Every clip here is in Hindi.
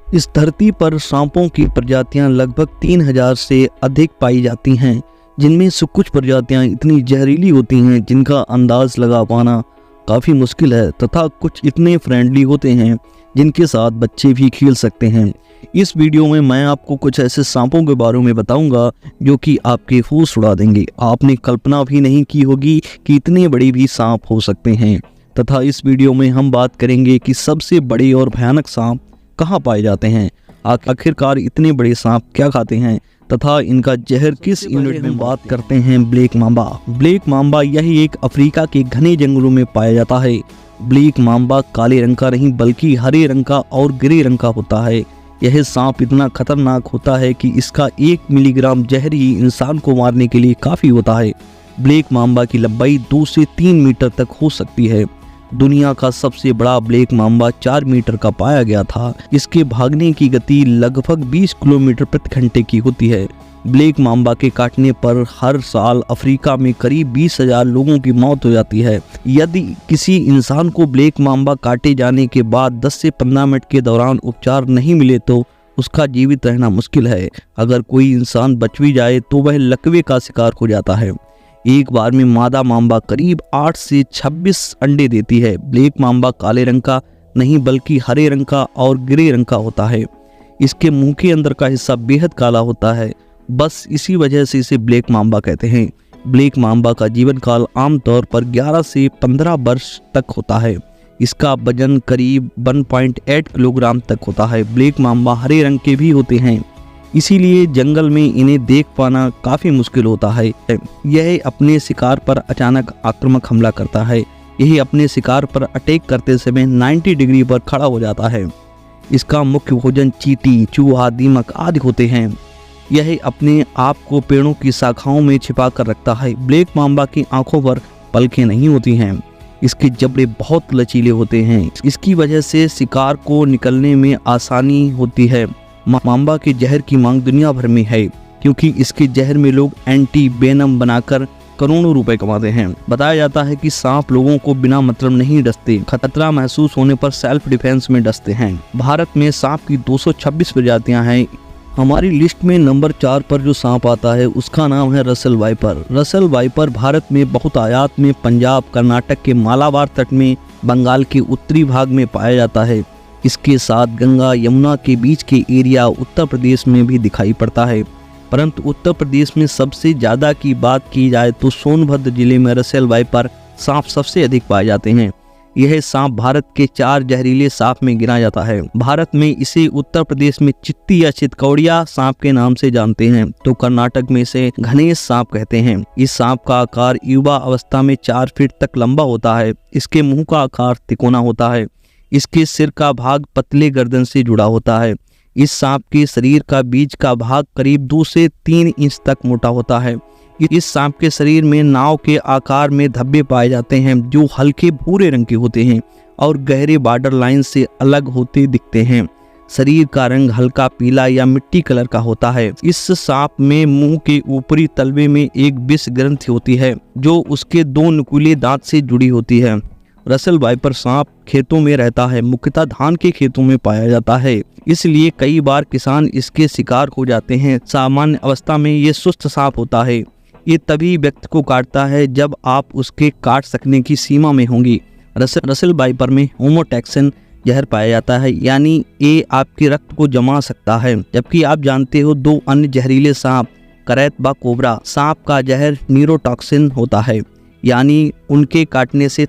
इस धरती पर सांपों की प्रजातियां लगभग 3000 से अधिक पाई जाती हैं, जिनमें से कुछ प्रजातियां इतनी जहरीली होती हैं जिनका अंदाज लगा पाना काफ़ी मुश्किल है, तथा कुछ इतने फ्रेंडली होते हैं जिनके साथ बच्चे भी खेल सकते हैं। इस वीडियो में मैं आपको कुछ ऐसे सांपों के बारे में बताऊंगा जो कि आपके होश उड़ा देंगे। आपने कल्पना भी नहीं की होगी कि इतने बड़े भी सांप हो सकते हैं। तथा इस वीडियो में हम बात करेंगे कि सबसे बड़े और भयानक सांप कहाँ पाए जाते हैं, आखिरकार इतने बड़े सांप क्या खाते हैं तथा इनका जहर किस यूनिट में। बात करते हैं ब्लैक मांबा। ब्लैक मांबा यह एक अफ्रीका के घने जंगलों में पाया जाता है। ब्लैक मांबा काले रंग का नहीं बल्कि हरे रंग का और ग्रे रंग का होता है। यह सांप इतना खतरनाक होता है कि इसका 1 मिलीग्राम जहर ही इंसान को मारने के लिए काफ़ी होता है। ब्लैक मांबा की लंबाई 2 से 3 मीटर तक हो सकती है। दुनिया का सबसे बड़ा ब्लैक मांबा 4 मीटर का पाया गया था। इसके भागने की गति लगभग 20 किलोमीटर प्रति घंटे की होती है। ब्लैक मांबा के काटने पर हर साल अफ्रीका में करीब 20,000 लोगों की मौत हो जाती है। यदि किसी इंसान को ब्लैक मांबा काटे जाने के बाद 10 से 15 मिनट के दौरान उपचार नहीं मिले तो उसका जीवित रहना मुश्किल है। अगर कोई इंसान बच भी जाए तो वह लकवे का शिकार हो जाता है। एक बार में मादा मांबा करीब 8 से 26 अंडे देती है। ब्लैक मांबा काले रंग का नहीं बल्कि हरे रंग का और ग्रे रंग का होता है। इसके मुंह के अंदर का हिस्सा बेहद काला होता है, बस इसी वजह से इसे ब्लैक मांबा कहते हैं। ब्लैक मांबा का जीवन काल आमतौर पर 11 से 15 वर्ष तक होता है। इसका वजन करीब 1.8 किलोग्राम तक होता है। ब्लैक मांबा हरे रंग के भी होते हैं, इसीलिए जंगल में इन्हें देख पाना काफ़ी मुश्किल होता है। यह अपने शिकार पर अचानक आक्रामक हमला करता है। यही अपने शिकार पर अटैक करते समय 90 डिग्री पर खड़ा हो जाता है। इसका मुख्य भोजन चींटी, चूहा, दीमक आदि होते हैं। यह अपने आप को पेड़ों की शाखाओं में छिपा कर रखता है। ब्लैक मांबा की आंखों पर पलकें नहीं होती हैं। इसके जबड़े बहुत लचीले होते हैं। इसकी वजह से शिकार को निकलने में आसानी होती है। मांबा के जहर की मांग दुनिया भर में है क्योंकि इसके जहर में लोग एंटी वेनम बनाकर करोड़ों रुपए कमाते हैं। बताया जाता है कि सांप लोगों को बिना मतलब नहीं डसते, खतरा महसूस होने पर सेल्फ डिफेंस में डसते हैं। भारत में सांप की 226 प्रजातियां हैं। हमारी लिस्ट में नंबर 4 पर जो सांप आता है उसका नाम है Russell viper. Russell viper Bharat में बहुत आयात में पंजाब, कर्नाटक के मालाबार तट में, बंगाल के उत्तरी भाग में पाया जाता है। इसके साथ गंगा यमुना के बीच के एरिया उत्तर प्रदेश में भी दिखाई पड़ता है, परंतु उत्तर प्रदेश में सबसे ज़्यादा की बात की जाए तो सोनभद्र जिले में रसेल वाइपर सांप सबसे अधिक पाए जाते हैं। यह सांप भारत के 4 जहरीले सांप में गिना जाता है। भारत में इसे उत्तर प्रदेश में चित्ती या चितकौड़िया सांप के नाम से जानते हैं, तो कर्नाटक में इसे घनेश सांप कहते हैं। इस सांप का आकार युवा अवस्था में 4 फीट तक लंबा होता है। इसके मुंह का आकार तिकोना होता है। इसके सिर का भाग पतले गर्दन से जुड़ा होता है। इस सांप के शरीर का बीच का भाग करीब 2 से 3 इंच तक मोटा होता है। इस सांप के शरीर में नाव के आकार में धब्बे पाए जाते हैं जो हल्के भूरे रंग के होते हैं और गहरे बॉर्डर लाइन से अलग होते दिखते हैं। शरीर का रंग हल्का पीला या मिट्टी कलर का होता है। इस सांप में मुंह के ऊपरी तलवे में एक विष ग्रंथि होती है जो उसके 2 नुकीले दांत से जुड़ी होती है। रसेल वाइपर सांप खेतों में रहता है, मुख्यतः धान के खेतों में पाया जाता है, इसलिए कई बार किसान इसके शिकार हो जाते हैं। सामान्य अवस्था में ये सुस्त सांप होता है। ये तभी व्यक्ति को काटता है जब आप उसके काट सकने की सीमा में होंगी। रसेल वाइपर में होमोटैक्सिन जहर पाया जाता है, यानी ये आपके रक्त को जमा सकता है। जबकि आप जानते हो 2 अन्य जहरीले सांप करैत व कोबरा सांप का जहर न्यूरोटॉक्सिन होता है, यानी उनके काटने से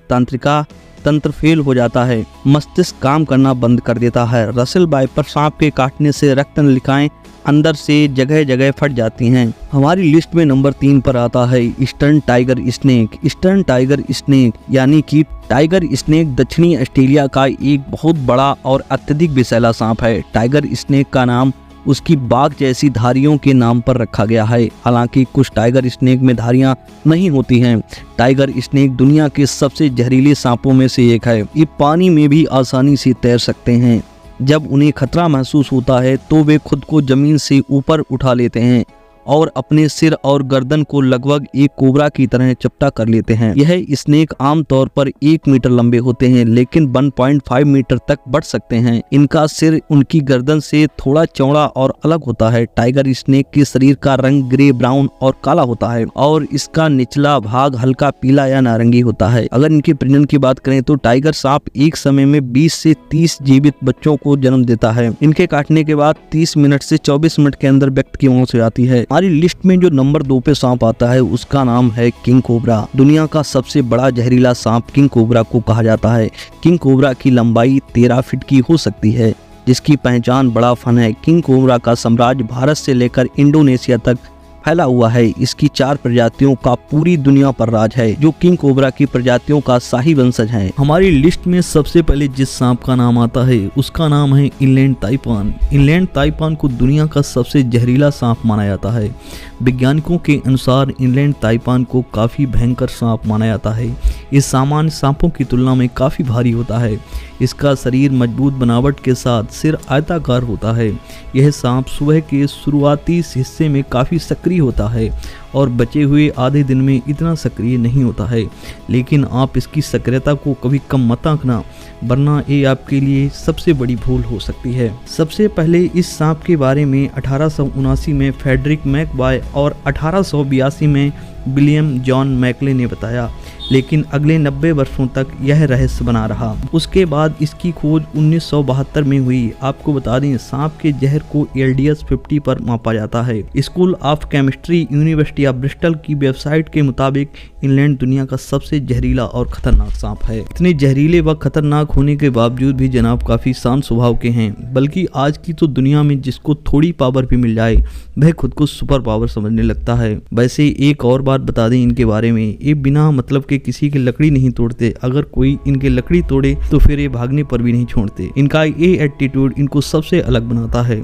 तंत्र फेल हो जाता है, मस्तिष्क काम करना बंद कर देता है। रसेल वाइपर सांप के काटने से रक्त नलिकाएं अंदर से जगह जगह फट जाती हैं। हमारी लिस्ट में नंबर 3 पर आता है eastern tiger snake. Eastern tiger snake यानी कि टाइगर स्नेक दक्षिणी ऑस्ट्रेलिया का एक बहुत बड़ा और अत्यधिक विषैला सांप है। टाइगर स्नेक का नाम उसकी बाघ जैसी धारियों के नाम पर रखा गया है। हालांकि कुछ टाइगर स्नेक में धारियां नहीं होती हैं। टाइगर स्नेक दुनिया के सबसे जहरीले सांपों में से एक है। ये पानी में भी आसानी से तैर सकते हैं। जब उन्हें खतरा महसूस होता है तो वे खुद को जमीन से ऊपर उठा लेते हैं और अपने सिर और गर्दन को लगभग एक कोबरा की तरह चपटा कर लेते हैं। यह स्नेक आमतौर पर 1 मीटर लंबे होते हैं लेकिन 1.5 मीटर तक बढ़ सकते हैं। इनका सिर उनकी गर्दन से थोड़ा चौड़ा और अलग होता है। टाइगर स्नेक के शरीर का रंग ग्रे, ब्राउन और काला होता है और इसका निचला भाग हल्का पीला या नारंगी होता है। अगर इनके प्रजनन की बात करें तो टाइगर सांप एक समय में 20 से 30 जीवित बच्चों को जन्म देता है। इनके काटने के बाद 30 मिनट से 24 मिनट के अंदर व्यक्ति की मौत हो जाती है। हमारी लिस्ट में जो नंबर 2 पे सांप आता है उसका नाम है किंग कोबरा। दुनिया का सबसे बड़ा जहरीला सांप किंग कोबरा को कहा जाता है। किंग कोबरा की लंबाई 13 फीट की हो सकती है, जिसकी पहचान बड़ा फन है। किंग कोबरा का साम्राज्य भारत से लेकर इंडोनेशिया तक फैला हुआ है। इसकी 4 प्रजातियों का पूरी दुनिया पर राज है, जो किंग कोबरा की प्रजातियों का शाही वंशज है। हमारी लिस्ट में सबसे पहले जिस सांप का नाम आता है उसका नाम है इनलैंड ताइपान। इनलैंड ताइपान को दुनिया का सबसे जहरीला सांप माना जाता है। वैज्ञानिकों के अनुसार इनलैंड ताइपान को काफ़ी भयंकर सांप माना जाता है। इस सामान्य सांपों की तुलना में काफ़ी भारी होता है। इसका शरीर मजबूत बनावट के साथ सिर आयताकार होता है। यह सांप सुबह के शुरुआती हिस्से में काफ़ी सक्रिय होता है और बचे हुए आधे दिन में इतना सक्रिय नहीं होता है, लेकिन आप इसकी सक्रियता को कभी कम मत आंकना, वरना ये आपके लिए सबसे बड़ी भूल हो सकती है। सबसे पहले इस सांप के बारे में 1879 में फ्रेडरिक मैकबॉय और 1882 में विलियम जॉन मैकले ने बताया, लेकिन अगले 90 वर्षों तक यह रहस्य बना रहा। उसके बाद इसकी खोज 1972 में हुई। आपको बता दें, सांप के जहर को LDS 50 पर मापा जाता है। School of chemistry university of Bristol की वेबसाइट के मुताबिक इनलैंड दुनिया का सबसे जहरीला और खतरनाक सांप है। इतने जहरीले व खतरनाक होने के बावजूद भी जनाब काफी शांत स्वभाव के हैं, बल्कि आज की तो दुनिया में जिसको थोड़ी पावर भी मिल जाए वह खुद को सुपर पावर समझने लगता है। वैसे एक और बात बता दें इनके बारे में, ये बिना मतलब के किसी की लकड़ी नहीं तोड़ते। अगर कोई इनके लकड़ी तोड़े तो फिर ये भागने पर भी नहीं छोड़ते। इनका ये एटीट्यूड इनको सबसे अलग बनाता है।